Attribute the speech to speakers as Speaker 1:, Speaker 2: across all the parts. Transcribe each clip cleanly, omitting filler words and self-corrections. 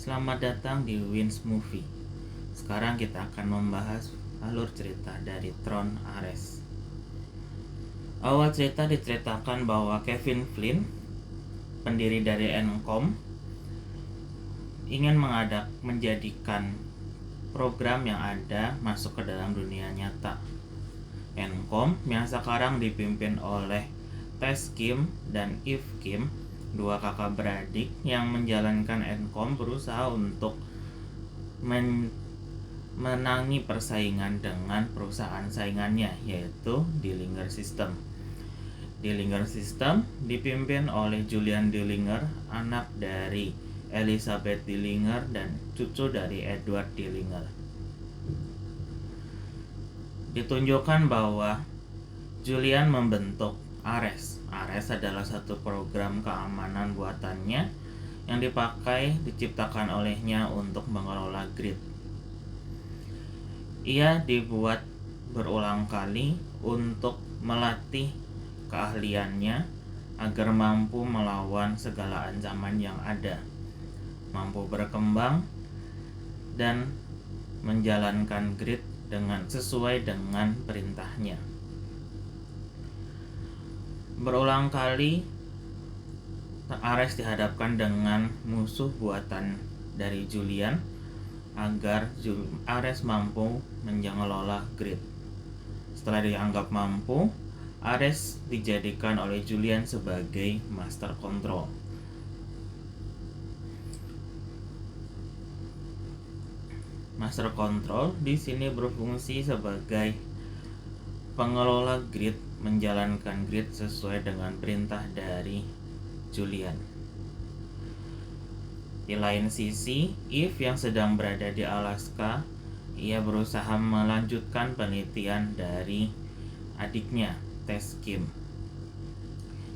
Speaker 1: Selamat datang di Wins Movie. Sekarang kita akan membahas alur cerita dari Tron Ares. Awal cerita diceritakan bahwa Kevin Flynn, pendiri dari Encom, ingin menjadikan program yang ada masuk ke dalam dunia nyata. Encom yang sekarang dipimpin oleh Tess Kim dan Eve Kim, dua kakak beradik yang menjalankan Encom, berusaha untuk menangi persaingan dengan perusahaan saingannya, yaitu Dillinger System. Dillinger System dipimpin oleh Julian Dillinger, anak dari Elizabeth Dillinger dan cucu dari Edward Dillinger. Ditunjukkan bahwa Julian membentuk Ares. Ares adalah satu program keamanan buatannya yang diciptakan olehnya untuk mengelola grid. Ia dibuat berulang kali untuk melatih keahliannya agar mampu melawan segala ancaman yang ada, mampu berkembang dan menjalankan grid sesuai dengan perintahnya. Berulang kali Ares dihadapkan dengan musuh buatan dari Julian agar Ares mampu mengelola grid. Setelah dianggap mampu, Ares dijadikan oleh Julian sebagai master control. Master control di sini berfungsi sebagai pengelola grid, menjalankan grid sesuai dengan perintah dari Julian. Di lain sisi, Eve yang sedang berada di Alaska, ia berusaha melanjutkan penelitian dari adiknya, Tess Kim.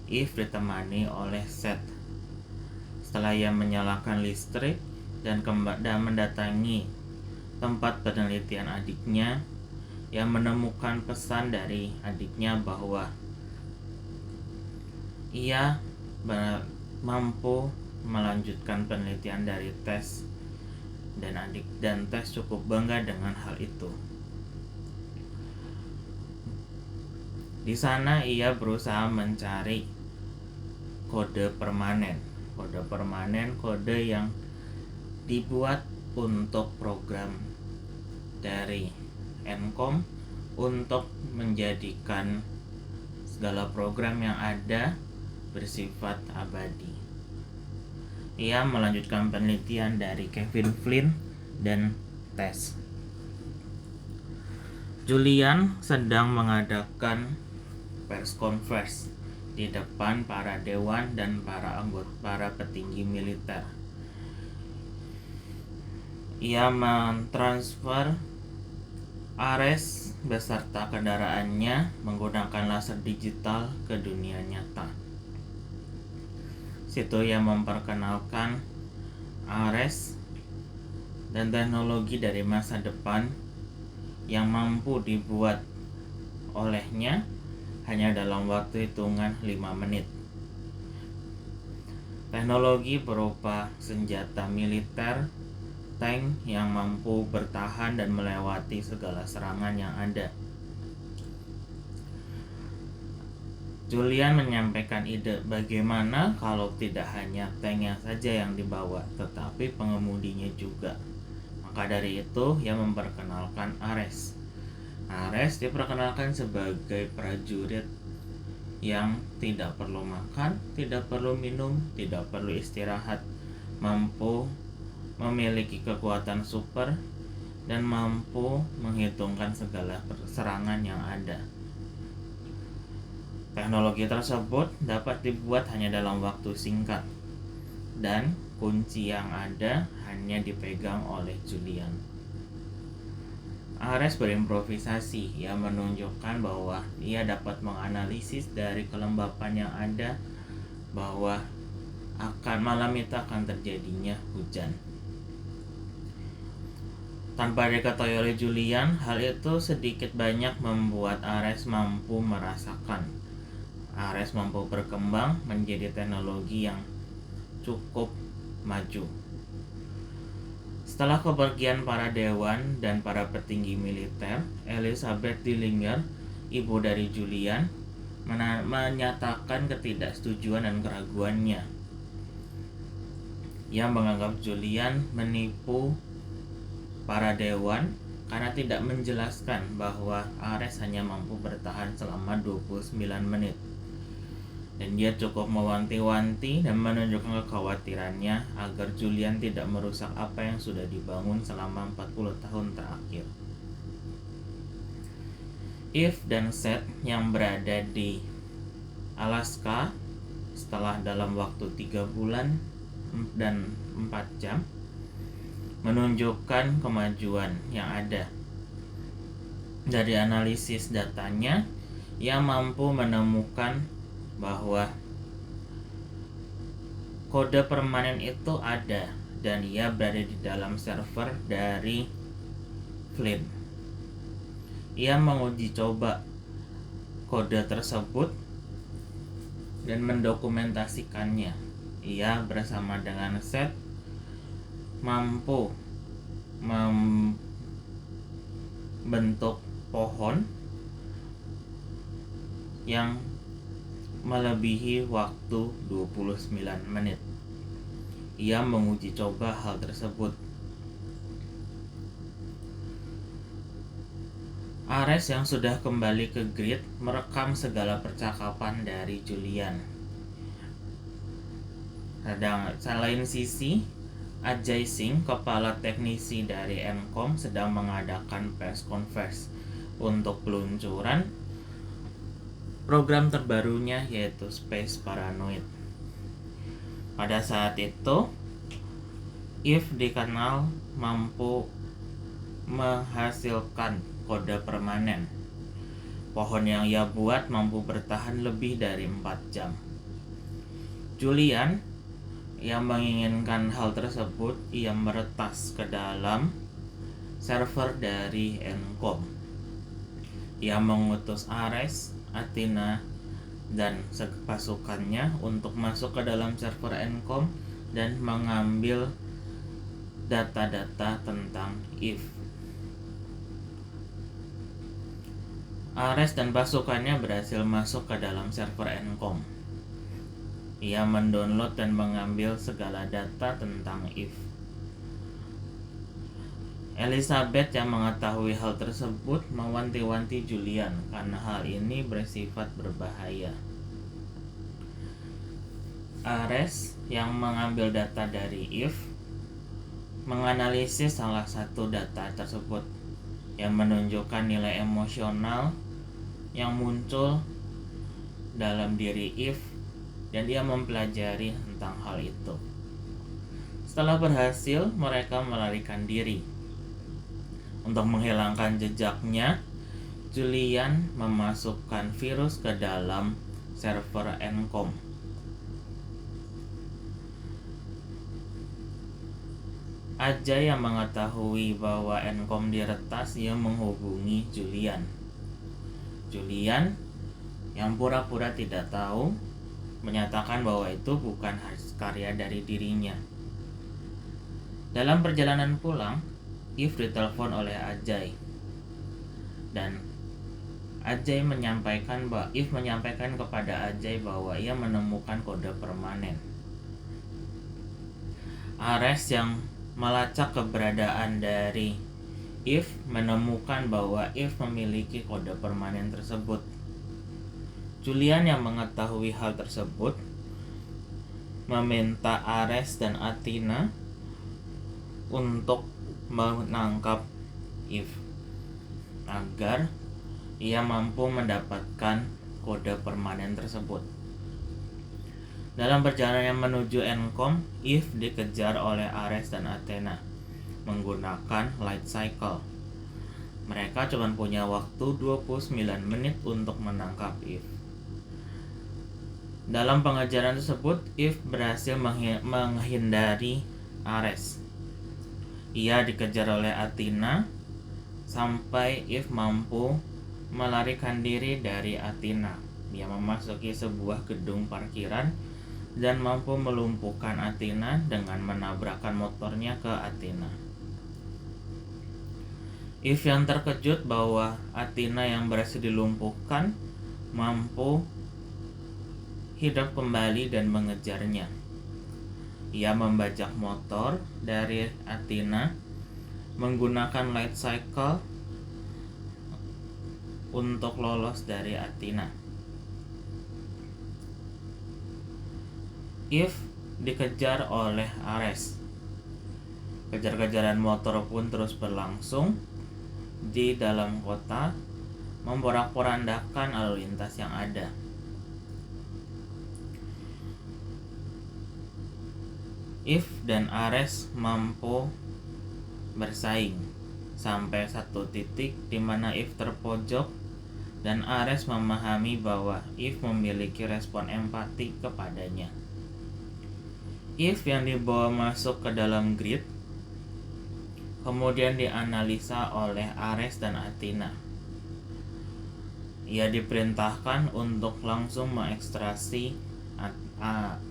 Speaker 1: Eve ditemani oleh Seth. Setelah ia menyalakan listrik dan mendatangi tempat penelitian adiknya, ia menemukan pesan dari adiknya bahwa ia mampu melanjutkan penelitian dari Tess, dan Tess cukup bangga dengan hal itu. Di sana ia berusaha mencari kode permanen. Kode yang dibuat untuk program dari Encom untuk menjadikan segala program yang ada bersifat abadi. Ia melanjutkan penelitian dari Kevin Flynn dan Tess. Julian sedang mengadakan press conference di depan para dewan dan para petinggi militer. Ia mentransfer Ares beserta kendaraannya menggunakan laser digital ke dunia nyata. Situ ia memperkenalkan Ares dan teknologi dari masa depan yang mampu dibuat olehnya hanya dalam waktu hitungan 5 menit. Teknologi berupa senjata militer, tank yang mampu bertahan dan melewati segala serangan yang ada. Julian menyampaikan ide bagaimana kalau tidak hanya tanknya saja yang dibawa, tetapi pengemudinya juga. Maka dari itu, ia memperkenalkan Ares. Ares diperkenalkan sebagai prajurit yang tidak perlu makan, tidak perlu minum, tidak perlu istirahat, mampu memiliki kekuatan super, dan mampu menghitungkan segala serangan yang ada. Teknologi tersebut dapat dibuat hanya dalam waktu singkat, dan kunci yang ada hanya dipegang oleh Julian. Ares berimprovisasi. Ia menunjukkan bahwa ia dapat menganalisis dari kelembapan yang ada bahwa malam itu akan terjadinya hujan. Tanpa diketahui oleh Julian, hal itu sedikit banyak membuat Ares mampu merasakan. Ares mampu berkembang menjadi teknologi yang cukup maju. Setelah kepergian para dewan dan para petinggi militer, Elizabeth Dillinger, ibu dari Julian, menyatakan ketidaksetujuan dan keraguannya. Ia menganggap Julian menipu para dewan karena tidak menjelaskan bahwa Ares hanya mampu bertahan selama 29 menit. Dan dia cukup mewanti-wanti dan menunjukkan kekhawatirannya agar Julian tidak merusak apa yang sudah dibangun selama 40 tahun terakhir. Eve dan Seth yang berada di Alaska setelah dalam waktu 3 bulan dan 4 jam menunjukkan kemajuan yang ada. Dari analisis datanya, ia mampu menemukan bahwa kode permanen itu ada dan ia berada di dalam server dari Flint. Ia menguji coba kode tersebut dan mendokumentasikannya. Ia bersama dengan Seth mampu membentuk pohon yang melebihi waktu 29 menit. Ia menguji coba hal tersebut. Ares yang sudah kembali ke grid merekam segala percakapan dari Julian. Selain sisi, Ajay Singh, kepala teknisi dari Encom, sedang mengadakan press conference untuk peluncuran program terbarunya, yaitu Space Paranoid. Pada saat itu, Eve dikenal mampu menghasilkan kode permanen. Pohon yang ia buat mampu bertahan lebih dari 4 jam. Julian yang menginginkan hal tersebut, ia meretas ke dalam server dari Encom. Ia mengutus Ares, Athena, dan pasukannya untuk masuk ke dalam server Encom dan mengambil data-data tentang Eve. Ares dan pasukannya berhasil masuk ke dalam server Encom. Ia mendownload dan mengambil segala data tentang Eve. Elizabeth yang mengetahui hal tersebut mewanti-wanti Julian karena hal ini bersifat berbahaya. Ares yang mengambil data dari Eve menganalisis salah satu data tersebut yang menunjukkan nilai emosional yang muncul dalam diri Eve, dan dia mempelajari tentang hal itu. Setelah berhasil, mereka melarikan diri. Untuk menghilangkan jejaknya, Julian memasukkan virus ke dalam server Encom. Ajay yang mengetahui bahwa Encom diretas, ia menghubungi Julian. Julian yang pura-pura tidak tahu menyatakan bahwa itu bukan karya dari dirinya. Dalam perjalanan pulang, Eve ditelepon oleh Ajay, dan Eve menyampaikan kepada Ajay bahwa ia menemukan kode permanen. Ares yang melacak keberadaan dari Eve menemukan bahwa Eve memiliki kode permanen tersebut. Julian yang mengetahui hal tersebut meminta Ares dan Athena untuk menangkap Eve agar ia mampu mendapatkan kode permanen tersebut. Dalam perjalanan menuju Encom, Eve dikejar oleh Ares dan Athena menggunakan light cycle. Mereka cuma punya waktu 29 menit untuk menangkap Eve. Dalam pengejaran tersebut, Eve berhasil menghindari Ares. Ia dikejar oleh Athena sampai Eve mampu melarikan diri dari Athena. Dia memasuki sebuah gedung parkiran dan mampu melumpuhkan Athena dengan menabrakkan motornya ke Athena. Eve yang terkejut bahwa Athena yang berhasil dilumpuhkan mampu hidup kembali dan mengejarnya. Ia membajak motor dari Athena menggunakan light cycle untuk lolos dari Athena. Eve dikejar oleh Ares. Kejar-kejaran motor pun terus berlangsung di dalam kota, memporak-porandakan lalu lintas yang ada. Eve dan Ares mampu bersaing sampai satu titik di mana Eve terpojok dan Ares memahami bahwa Eve memiliki respon empati kepadanya. Eve yang dibawa masuk ke dalam grid kemudian dianalisa oleh Ares dan Athena. Ia diperintahkan untuk langsung mengekstraksi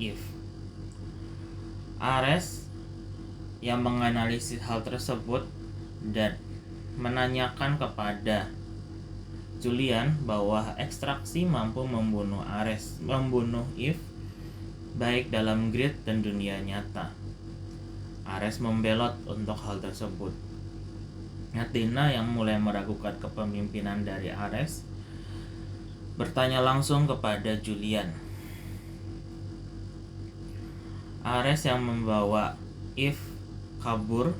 Speaker 1: Eve. Ares yang menganalisis hal tersebut dan menanyakan kepada Julian bahwa ekstraksi mampu membunuh Eve baik dalam grid dan dunia nyata. Ares membelot untuk hal tersebut. Athena yang mulai meragukan kepemimpinan dari Ares bertanya langsung kepada Julian. Ares yang membawa Eve kabur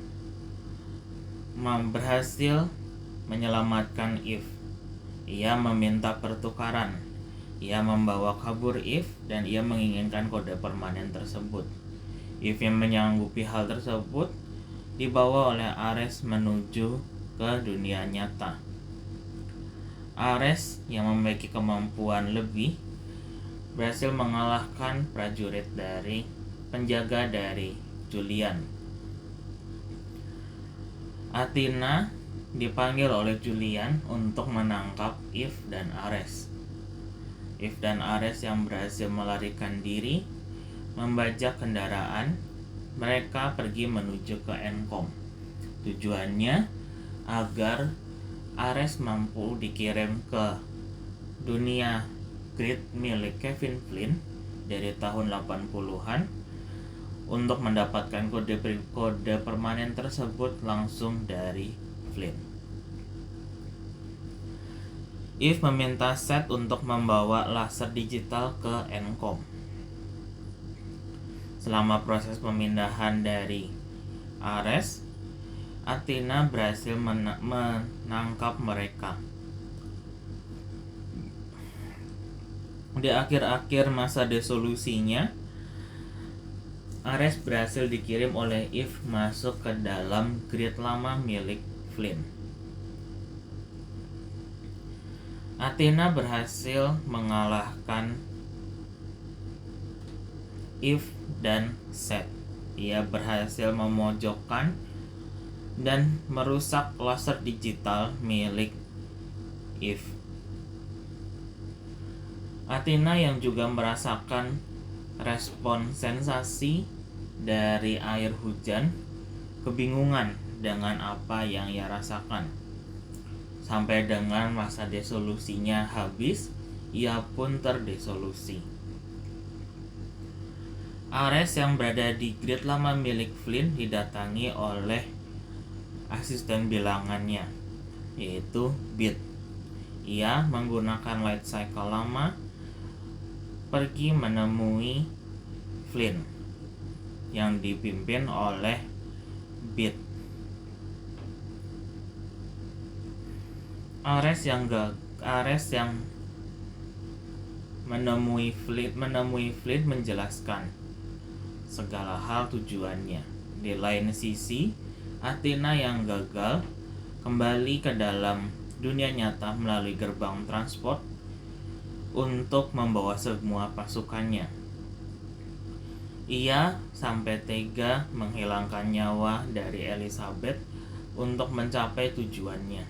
Speaker 1: berhasil menyelamatkan Eve. Ia meminta pertukaran. Ia membawa kabur Eve dan ia menginginkan kode permanen tersebut. Eve yang menyanggupi hal tersebut dibawa oleh Ares menuju ke dunia nyata. Ares yang memiliki kemampuan lebih berhasil mengalahkan prajurit dari penjaga dari Julian. Athena dipanggil oleh Julian untuk menangkap Eve dan Ares. Eve dan Ares yang berhasil melarikan diri membajak kendaraan. Mereka pergi menuju ke Encom. Tujuannya agar Ares mampu dikirim ke dunia grid milik Kevin Flynn dari tahun 80-an untuk mendapatkan kode permanen tersebut langsung dari Flynn. Eve meminta Seth untuk membawa laser digital ke Encom. Selama proses pemindahan dari Ares, Athena berhasil menangkap mereka. Di akhir-akhir masa desolusinya, Ares berhasil dikirim oleh Eve masuk ke dalam grid lama milik Flynn. Athena berhasil mengalahkan Eve dan Seth. Ia berhasil memojokkan dan merusak laser digital milik Eve. Athena yang juga merasakan respon sensasi dari air hujan, kebingungan dengan apa yang ia rasakan. Sampai dengan masa desolusinya habis, ia pun terdesolusi. Ares yang berada di grid lama milik Flynn didatangi oleh asisten bilangannya, yaitu Beat. Ia menggunakan light cycle lama pergi menemui Flynn yang dipimpin oleh Beat. Ares yang menemui Flynn menjelaskan segala hal tujuannya. Di lain sisi, Athena yang gagal kembali ke dalam dunia nyata melalui gerbang transport untuk membawa semua pasukannya. Ia sampai tega menghilangkan nyawa dari Elizabeth untuk mencapai tujuannya.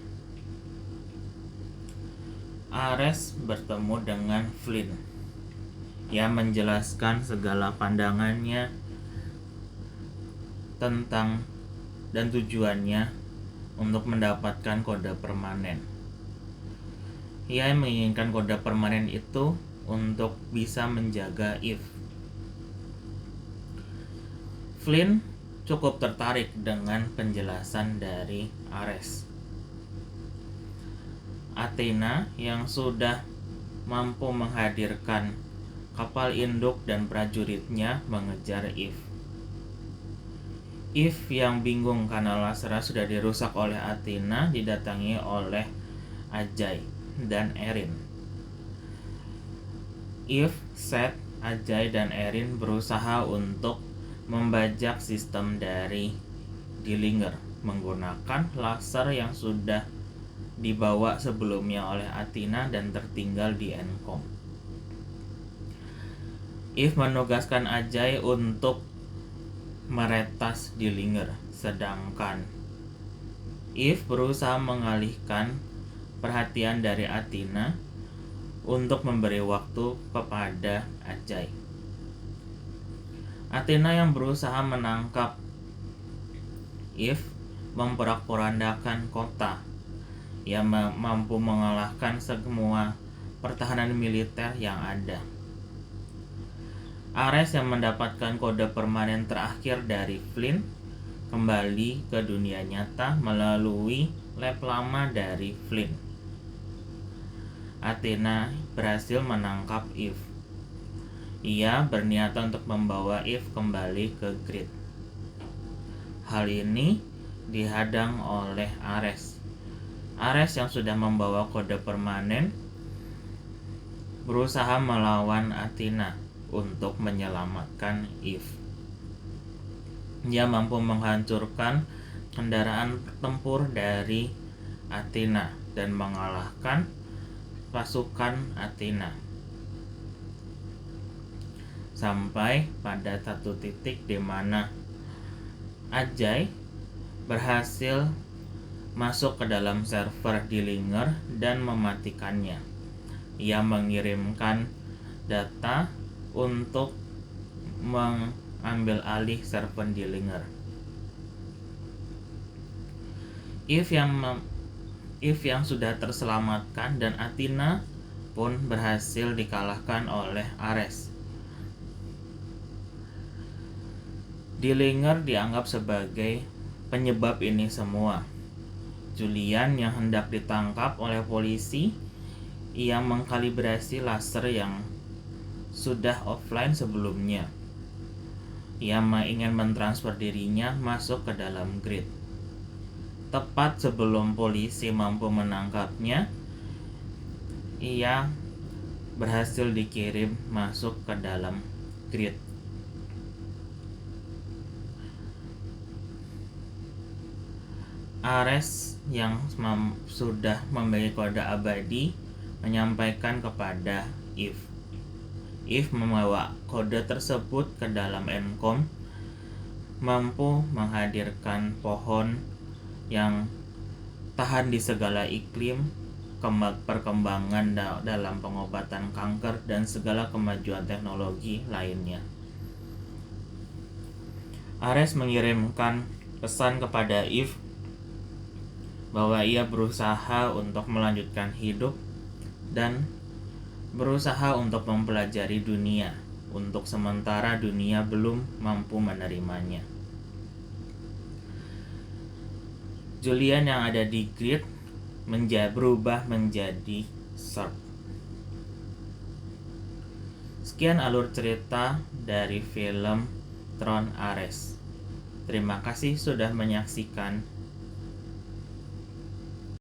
Speaker 1: Ares bertemu dengan Flynn. Ia menjelaskan segala pandangannya tentang dan tujuannya untuk mendapatkan kode permanen. Ia menginginkan kode permanen itu untuk bisa menjaga Eve. Flynn cukup tertarik dengan penjelasan dari Ares. Athena yang sudah mampu menghadirkan kapal induk dan prajuritnya mengejar Eve. Eve yang bingung karena Lasera sudah dirusak oleh Athena didatangi oleh Ajay dan Erin. Eve, Seth, Ajay, dan Erin berusaha untuk membajak sistem dari Dillinger menggunakan laser yang sudah dibawa sebelumnya oleh Athena dan tertinggal di Encom. Eve menugaskan Ajay untuk meretas Dillinger, sedangkan Eve berusaha mengalihkan perhatian dari Athena untuk memberi waktu kepada Ajay. Athena yang berusaha menangkap Eve memporak-porandakan kota. Ia mampu mengalahkan semua pertahanan militer yang ada. Ares yang mendapatkan kode permanen terakhir dari Flynn kembali ke dunia nyata melalui lab lama dari Flynn. Athena berhasil menangkap Eve. Ia berniat untuk membawa Eve kembali ke Grid. Hal ini dihadang oleh Ares. Ares yang sudah membawa kode permanen berusaha melawan Athena untuk menyelamatkan Eve. Ia mampu menghancurkan kendaraan tempur dari Athena dan mengalahkan pasukan Athena. Sampai pada satu titik di mana Ajay berhasil masuk ke dalam server Dillinger dan mematikannya. Ia mengirimkan data untuk mengambil alih server Dillinger. Eve yang sudah terselamatkan dan Athena pun berhasil dikalahkan oleh Ares. Dillinger dianggap sebagai penyebab ini semua. Julian yang hendak ditangkap oleh polisi, ia mengkalibrasi laser yang sudah offline sebelumnya. Ia ingin mentransfer dirinya masuk ke dalam Grid. Tepat sebelum polisi mampu menangkapnya, ia berhasil dikirim masuk ke dalam Grid. Ares yang sudah memiliki kode abadi menyampaikan kepada Eve. Eve membawa kode tersebut ke dalam Encom, mampu menghadirkan pohon yang tahan di segala iklim, perkembangan dalam pengobatan kanker, dan segala kemajuan teknologi lainnya. Ares mengirimkan pesan kepada Eve bahwa ia berusaha untuk melanjutkan hidup dan berusaha untuk mempelajari dunia. Untuk sementara dunia belum mampu menerimanya. Julian yang ada di Grid berubah menjadi Zerg. Sekian alur cerita dari film Throne Ares. Terima kasih sudah menyaksikan